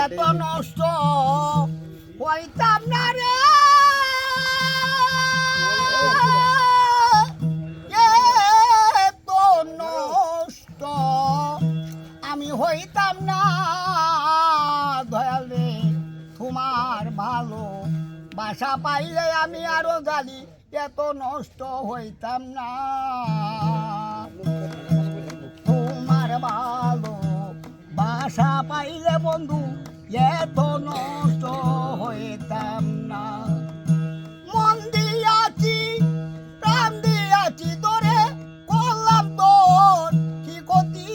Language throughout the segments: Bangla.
এত নষ্ট হইতাম না রে, এত নষ্ট আমি হইতাম না দয়াল রে। তোমার ভালো বাসা পাইলে আমি আরো জানি এত নষ্ট হইতাম না। তোমার ভালো বাসা পাইলে বন্ধু এত নষ্ট হইতাম না। মন দিয়াছি প্রাণ দিয়াছি তোরে, করলাম তোর কি ক্ষতি।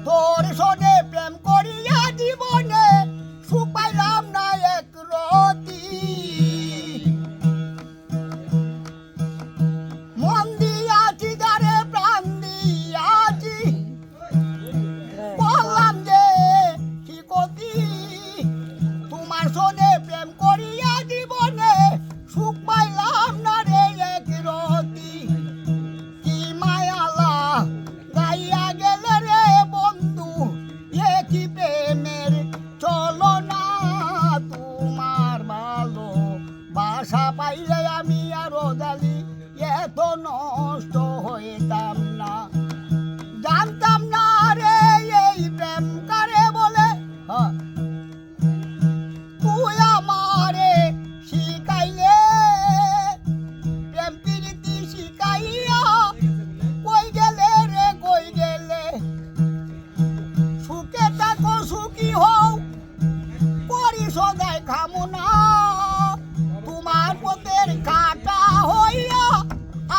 তোর সনে প্রেম করিয়া জীবনে সুখ পাইলাম না এক রতি। মন দিয়াছি যারে প্রাণ দিয়াছি, বললাম যে কি ক্ষতি। তোমার সনে প্রেম করিয়া জীবনে সুখ পাইলাম না রে এক রতি। কি মায়ালা গাইয়া গেলে রে বন্ধু, এ কি প্রেমের চলো না। তোমার ভালো বাসা পাইলে আমি আরো জানি এত নষ্ট হইতাম না। জানতাম না রে এই প্রেম কারে বলে, তুই আমারে শিখাইলে। প্রেম প্রীতি শিখাইয়া কই গেলে রে কই গেলে। সুখে থাকো সুখী হও করি সদাই কামনা। তোমার পথের কাটা হইয়া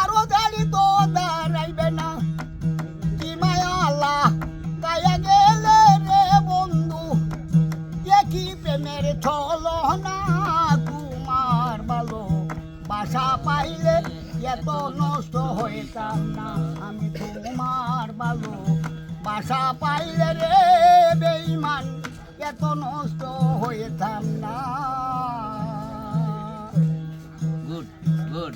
আরো জানি তো দাঁড়াইবে না। কি মায়ালা গায়া গেলে রে বন্ধু, এ কি প্রেমের চলো না। তোমার ভালো বাসা পাইলে এত নষ্ট হইতাম না আমি। তোমার ভালো বাসা পাইলে রে বেঈমান এত নষ্ট হইতাম না। Good good.